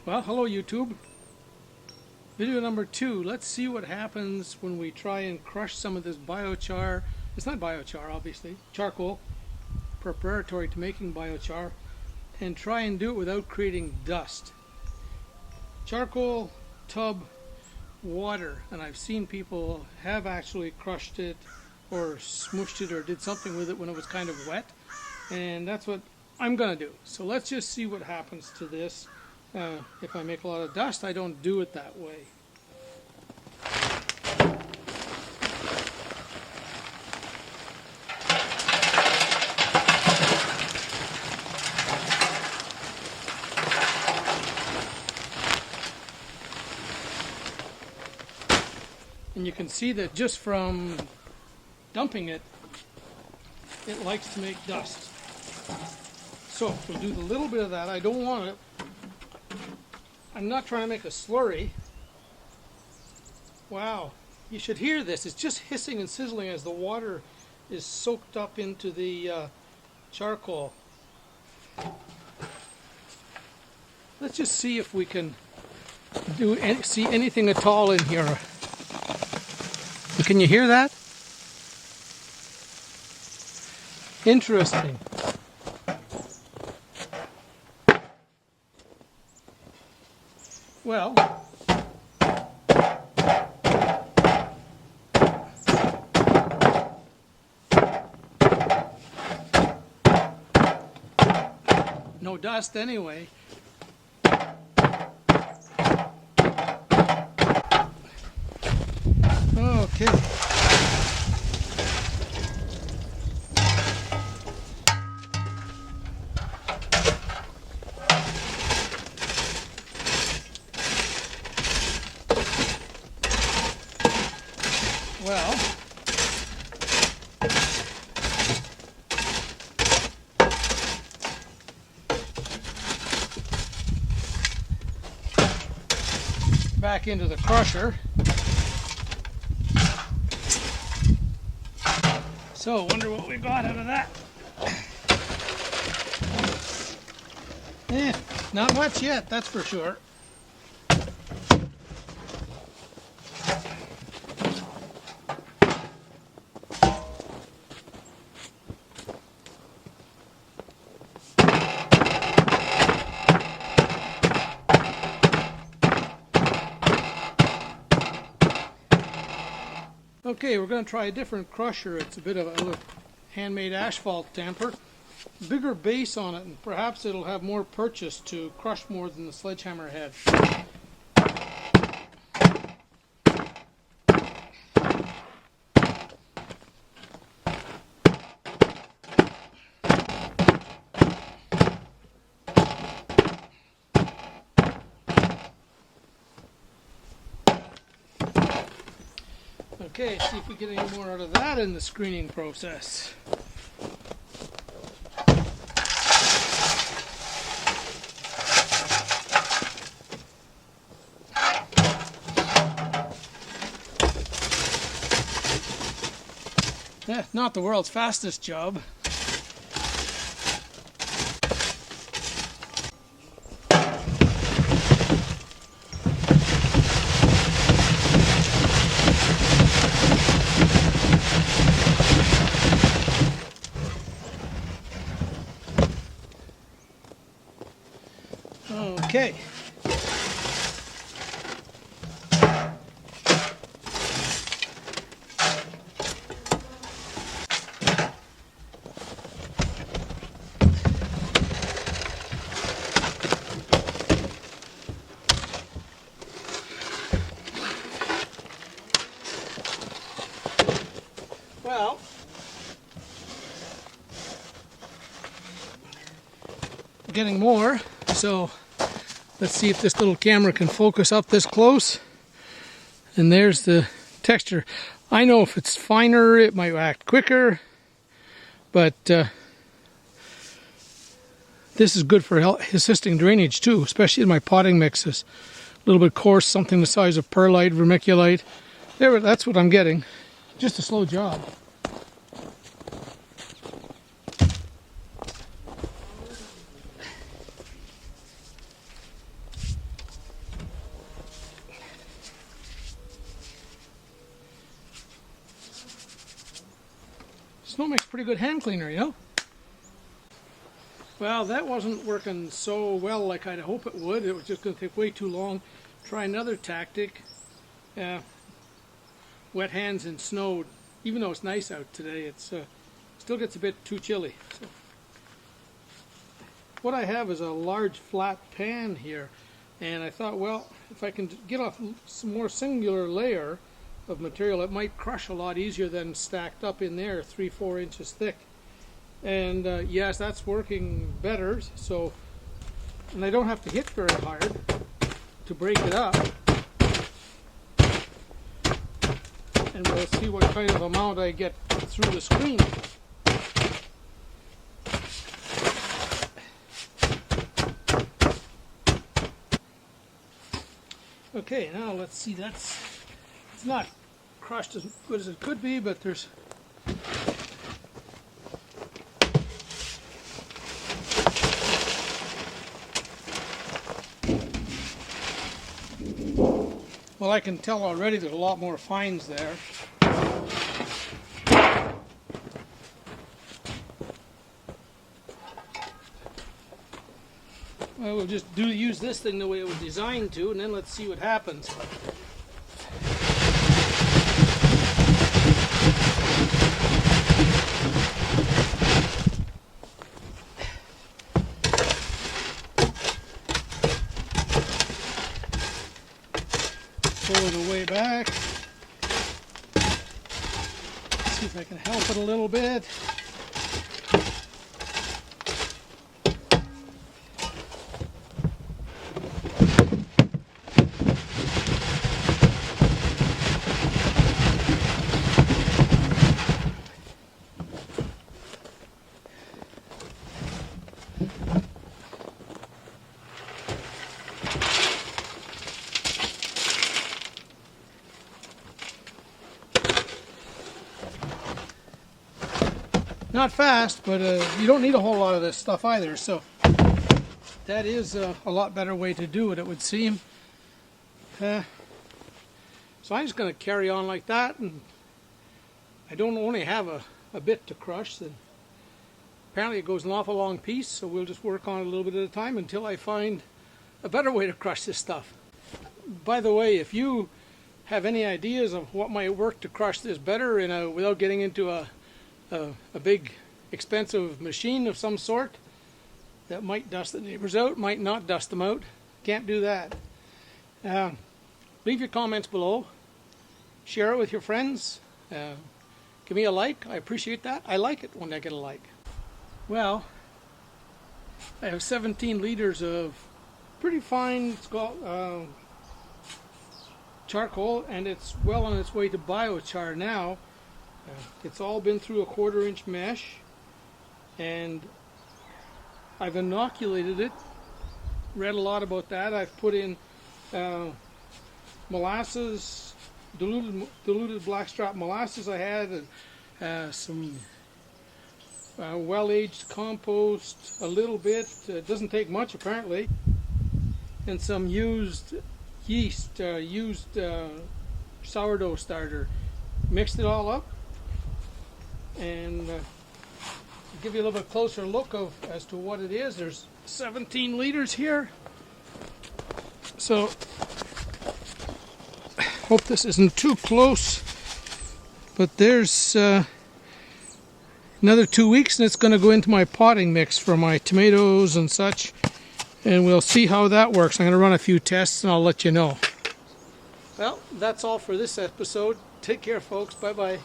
Well, hello YouTube. Video number 2. Let's see what happens when we try and crush some of this biochar. It's not biochar, obviously. Charcoal, preparatory to making biochar, and try and do it without creating dust. Charcoal, tub, water, and I've seen people have actually crushed it or smooshed it or did something with it when it was kind of wet, and that's what I'm gonna do. So let's just see what happens to this. If I make a lot of dust, I don't do it that way. And you can see that just from dumping it, it likes to make dust. So we'll do the little bit of that. I don't want it. I'm not trying to make a slurry. Wow, you should hear this. It's just hissing and sizzling as the water is soaked up into the charcoal. Let's just see if we can see anything at all in here. Can you hear that? Interesting. Well, no dust anyway. Okay. Well, back into the crusher. So, wonder what we got out of that. Not much yet, that's for sure. Okay, we're going to try a different crusher. It's a bit of a handmade asphalt tamper. Bigger base on it, and perhaps it'll have more purchase to crush more than the sledgehammer head. Okay, see if we get any more out of that in the screening process. Not the world's fastest job. Okay. Well, getting more, so let's see if this little camera can focus up this close. And there's the texture. I know if it's finer, it might act quicker, but this is good for assisting drainage too, especially in my potting mixes. A little bit coarse, something the size of perlite, vermiculite. There, that's what I'm getting. Just a slow job. Snow makes pretty good hand cleaner, you know? Well, that wasn't working so well like I'd hope it would. It was just going to take way too long. Try another tactic. Wet hands in snow. Even though it's nice out today, it's still gets a bit too chilly. So, what I have is a large flat pan here, and I thought, well, if I can get off some more singular layer of material, it might crush a lot easier than stacked up in there, 3-4 inches thick. And yes, that's working better. So, and I don't have to hit very hard to break it up. And we'll see what kind of amount I get through the screen. Okay, now let's see. It's not crushed as good as it could be, but there's well, I can tell already there's a lot more fines there. I will just use this thing the way it was designed to, and then let's see what happens. Pull it away back. See if I can help it a little bit. Not fast, but you don't need a whole lot of this stuff either, so that is a lot better way to do it, it would seem. So I'm just going to carry on like that, and I don't only have a bit to crush. And apparently it goes an awful long piece, so we'll just work on it a little bit at a time until I find a better way to crush this stuff. By the way, if you have any ideas of what might work to crush this better without getting into a big expensive machine of some sort that might dust the neighbors out, might not dust them out, can't do that. Leave your comments below, share it with your friends, give me a like. I appreciate that. I like it when I get a like. Well, I have 17 liters of pretty fine charcoal, and it's well on its way to biochar now. It's all been through a 1/4 inch mesh, and I've inoculated it. Read a lot about that. I've put in molasses, diluted blackstrap molasses. I had some well-aged compost, a little bit. It doesn't take much apparently, and some used yeast, used sourdough starter. Mixed it all up, and give you a little bit closer look as to what it is. There's 17 liters here, so hope this isn't too close, but there's another 2 weeks and it's going to go into my potting mix for my tomatoes and such, and we'll see how that works. I'm going to run a few tests and I'll let you know. Well, that's all for this episode. Take care, folks. Bye-bye.